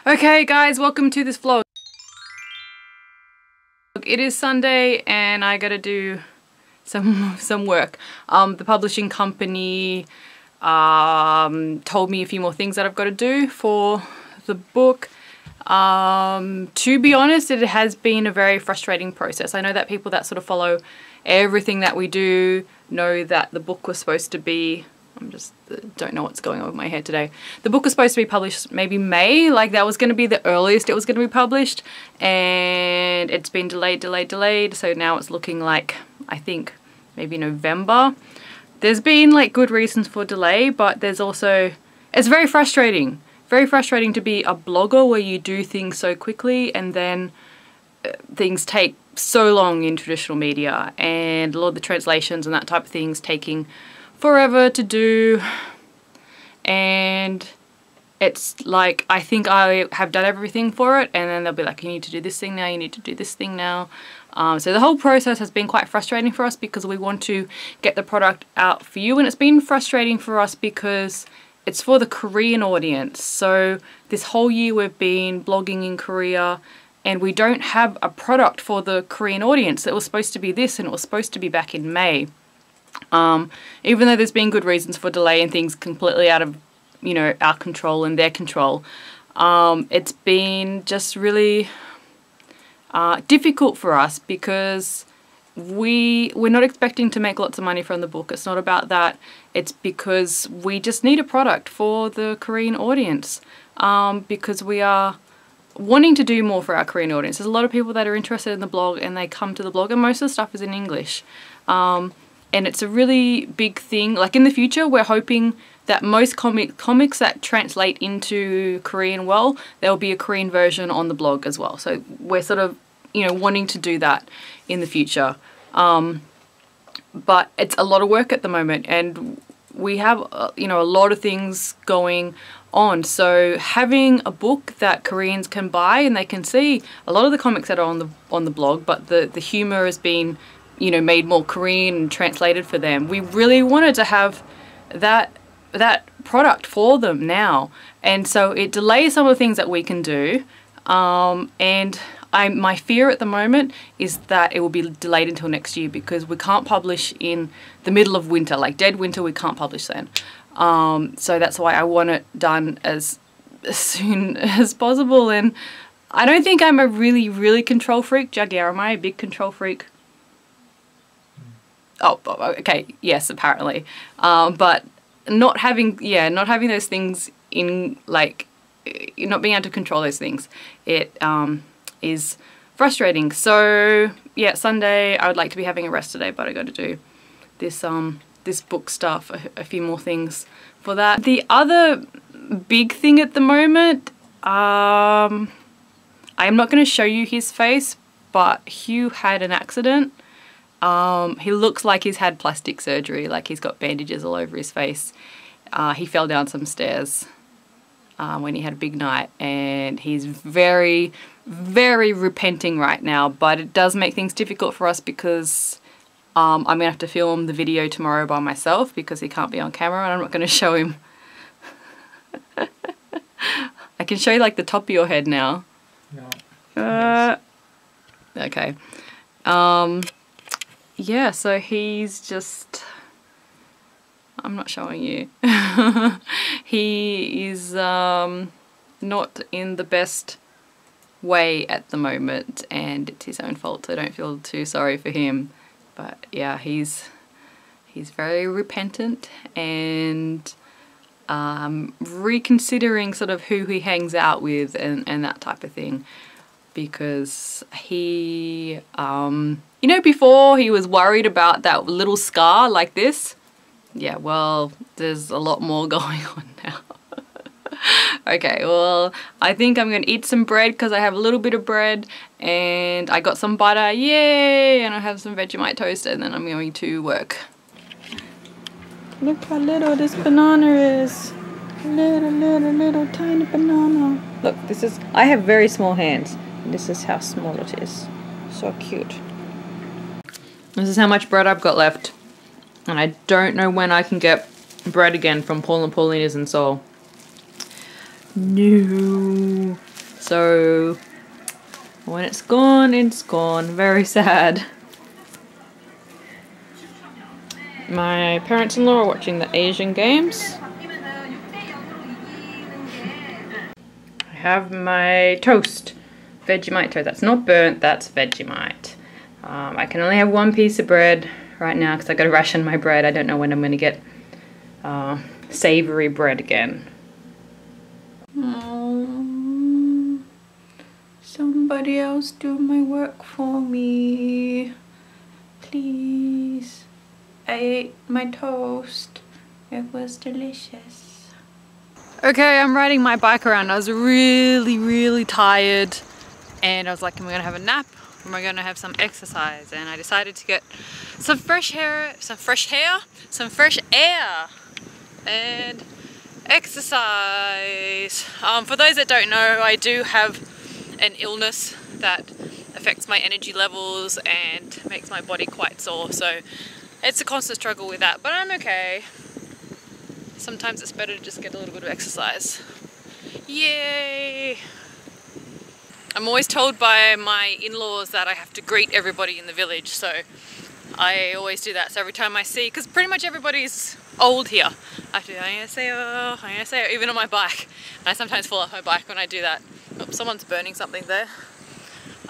Okay guys, welcome to this vlog. It is Sunday and I gotta do some work. The publishing company told me a few more things that I've got to do for the book. To be honest, it has been a very frustrating process. I know that people that sort of follow everything that we do know that the book was supposed to be, don't know what's going on with my hair today. The book was supposed to be published maybe May, like that was going to be the earliest it was going to be published, and it's been delayed, so now it's looking like, I think, maybe November. There's been like good reasons for delay, but there's also, it's very frustrating to be a blogger where you do things so quickly and then things take so long in traditional media, and a lot of the translations and that type of things taking forever to do, and it's like I think I have done everything for it and then they'll be like, you need to do this thing now, you need to do this thing now. So the whole process has been quite frustrating for us because we want to get the product out for you, and it's been frustrating for us because it's for the Korean audience. So this whole year we've been blogging in Korea and we don't have a product for the Korean audience. It was supposed to be this and it was supposed to be back in May. Even though there's been good reasons for delay and things completely out of, you know, our control and their control, it's been just really difficult for us because we're not expecting to make lots of money from the book. It's not about that. It's because we just need a product for the Korean audience, because we are wanting to do more for our Korean audience. There's a lot of people that are interested in the blog and they come to the blog, and most of the stuff is in English. And it's a really big thing. Like in the future, we're hoping that most comics that translate into Korean well, there will be a Korean version on the blog as well. So we're sort of, you know, wanting to do that in the future. But it's a lot of work at the moment, and we have, you know, a lot of things going on. So having a book that Koreans can buy and they can see a lot of the comics that are on the blog, but the humor has been, you know, made more Korean and translated for them. We really wanted to have that product for them now, and so it delays some of the things that we can do. And my fear at the moment is that it will be delayed until next year because we can't publish in the middle of winter, like dead winter. We can't publish then. So that's why I want it done as soon as possible. And I don't think I'm a really control freak. Jagier, am I a big control freak? Oh, okay, yes, apparently. But not having those things in, like, not being able to control those things, it is frustrating. So yeah, Sunday I would like to be having a rest today, but I got to do this this book stuff, a few more things for that. The other big thing at the moment, I am not going to show you his face, but Hugh had an accident. He looks like he's had plastic surgery, like he's got bandages all over his face. He fell down some stairs when he had a big night, and he's very repenting right now, but it does make things difficult for us because I'm going to have to film the video tomorrow by myself because he can't be on camera, and I'm not going to show him. I can show you like the top of your head now. No. Okay. Yeah, so he's just, I'm not showing you. He is not in the best way at the moment, and it's his own fault, so I don't feel too sorry for him. But yeah, he's very repentant and reconsidering sort of who he hangs out with and that type of thing, because he you know, before he was worried about that little scar like this. Yeah, well, there's a lot more going on now. Okay, well, I think I'm going to eat some bread because I have a little bit of bread and I got some butter, yay! And I have some Vegemite toast, and then I'm going to work. Look how little this banana is. Little tiny banana. Look, this is, I have very small hands. This is how small it is. So cute. This is how much bread I've got left. And I don't know when I can get bread again from Paul and Paulina's in Seoul. No. So when it's gone, it's gone. Very sad. My parents-in-law are watching the Asian games. I have my toast. Vegemite toast. That's not burnt, that's Vegemite. I can only have one piece of bread right now because I got to ration my bread. I don't know when I'm going to get savory bread again. Somebody else do my work for me, please. I ate my toast. It was delicious. Okay, I'm riding my bike around. I was really tired and I was like, am I gonna have a nap or am I gonna have some exercise? And I decided to get some fresh air and exercise. For those that don't know, I do have an illness that affects my energy levels and makes my body quite sore, so it's a constant struggle with that, but I'm okay. Sometimes it's better to just get a little bit of exercise. Yay! I'm always told by my in-laws that I have to greet everybody in the village, so I always do that. So every time I see, because pretty much everybody's old here, I have to annyeonghaseyo, even on my bike. And I sometimes fall off my bike when I do that. Oops, someone's burning something there.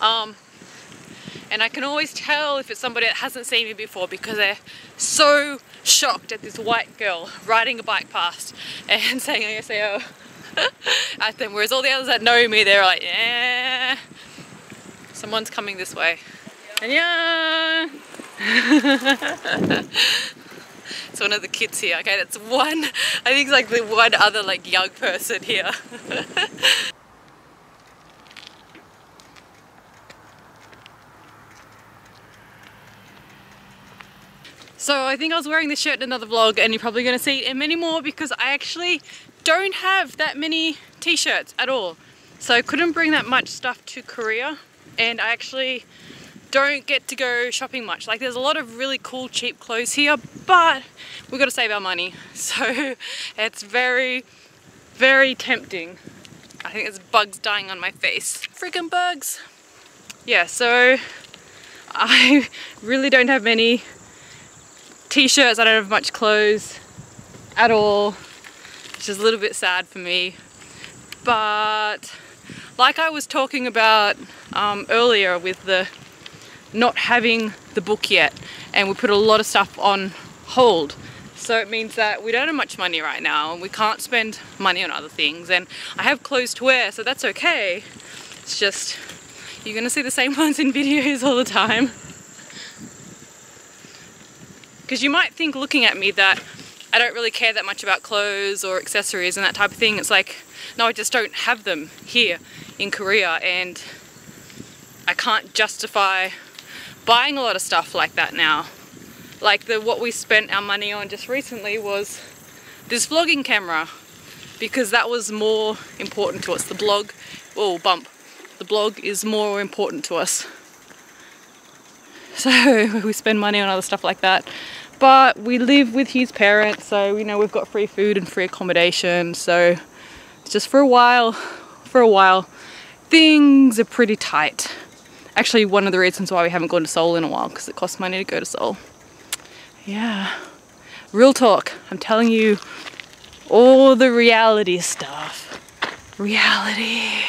And I can always tell if it's somebody that hasn't seen me before because they're so shocked at this white girl riding a bike past and saying annyeonghaseyo at them, whereas all the others that know me, they're like, yeah, someone's coming this way. Annyeong! It's one of the kids here. Okay, that's one, I think it's like the one other like young person here. So I think I was wearing this shirt in another vlog and you're probably going to see it in many more because I actually don't have that many t-shirts at all. So I couldn't bring that much stuff to Korea and I actually don't get to go shopping much. Like there's a lot of really cool cheap clothes here, but we've got to save our money. So it's very tempting. I think there's bugs dying on my face. Freaking bugs. Yeah, so I really don't have many t-shirts. I don't have much clothes at all, which is a little bit sad for me. But like I was talking about earlier with the not having the book yet, and we put a lot of stuff on hold, so it means that we don't have much money right now and we can't spend money on other things, and I have clothes to wear, so that's okay. It's just you're gonna see the same ones in videos all the time. Because you might think looking at me that I don't really care that much about clothes or accessories and that type of thing. It's like, no, I just don't have them here in Korea and I can't justify buying a lot of stuff like that now. Like what we spent our money on just recently was this vlogging camera because that was more important to us. The blog, oh bump, the blog is more important to us. So we spend money on other stuff like that. But we live with his parents, so you know we've got free food and free accommodation, so it's just for a while, things are pretty tight. Actually, one of the reasons why we haven't gone to Seoul in a while, because it costs money to go to Seoul. Yeah, real talk, I'm telling you all the reality stuff. Reality.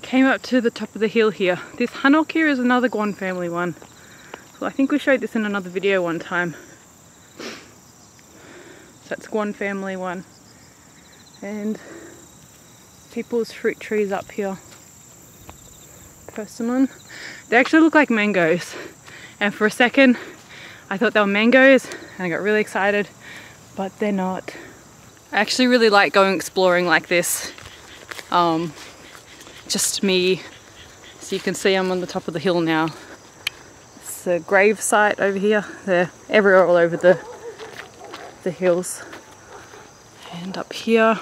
Came up to the top of the hill here. This hanok here is another Gwon family one. So I think we showed this in another video one time. So that's Gwon family one. And people's fruit trees up here. Persimmon. They actually look like mangoes. And for a second I thought they were mangoes and I got really excited, but they're not. I actually really like going exploring like this. Just me. So you can see I'm on the top of the hill now. It's a grave site over here. They're everywhere all over the hills. And up here,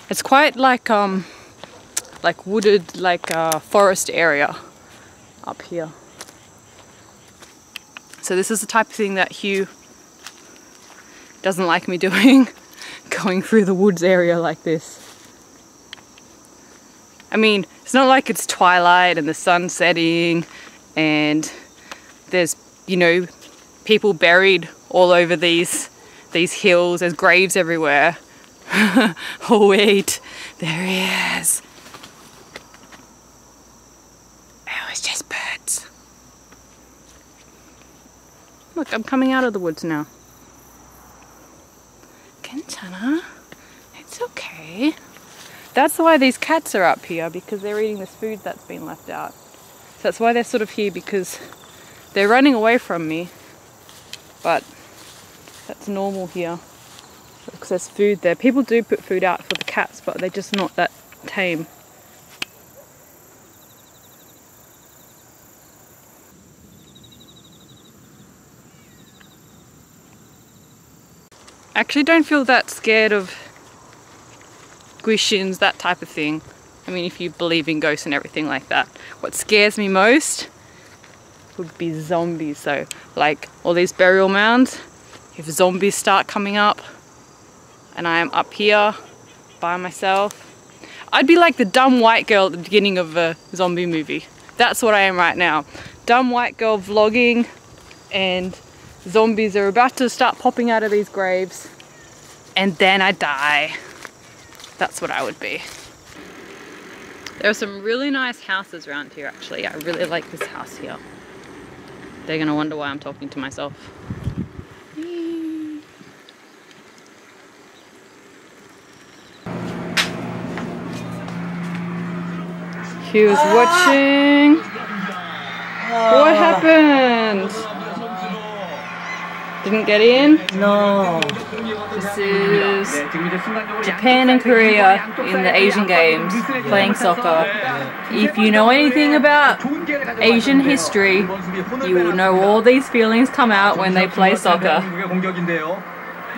it's quite like wooded, like forest area up here. So this is the type of thing that Hugh doesn't like me doing, going through the woods area like this. I mean, it's not like it's twilight and the sun setting and there's, you know, people buried all over these hills. There's graves everywhere. Oh wait, there he is. Oh, it's just birds. Look, I'm coming out of the woods now. 괜찮아? It's okay. That's why these cats are up here, because they're eating this food that's been left out. So that's why they're sort of here, because they're running away from me. But that's normal here, because there's food there. People do put food out for the cats, but they're just not that tame. I actually don't feel that scared of Guishins, that type of thing. I mean, if you believe in ghosts and everything like that. What scares me most would be zombies. So, like all these burial mounds, if zombies start coming up and I am up here by myself, I'd be like the dumb white girl at the beginning of a zombie movie. That's what I am right now. Dumb white girl vlogging, and zombies are about to start popping out of these graves, and then I die. That's what I would be. There are some really nice houses around here actually. I really like this house here. They're gonna wonder why I'm talking to myself. He was watching. What happened? Didn't get in? No. This is Japan and Korea in the Asian Games, playing soccer. If you know anything about Asian history, you will know all these feelings come out when they play soccer.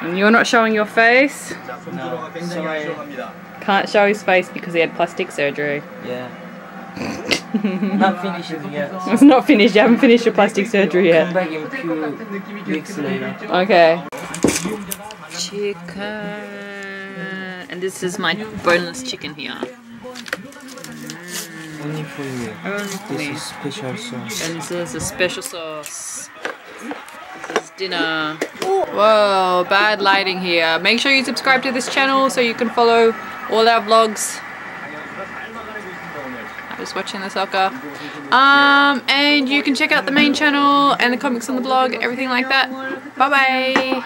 And you're not showing your face? No. Sorry. Can't show his face because he had plastic surgery. Yeah. Not finished yet. It's not finished. You haven't finished your plastic surgery yet. Come back in few weeks later. Okay. Chicken. And this is my boneless chicken here. Only for you. Only for me. This is special sauce. And this is a special sauce. This is dinner. Whoa, bad lighting here. Make sure you subscribe to this channel so you can follow all our vlogs. I was watching the soccer. And you can check out the main channel and the comics on the blog, everything like that. Bye bye.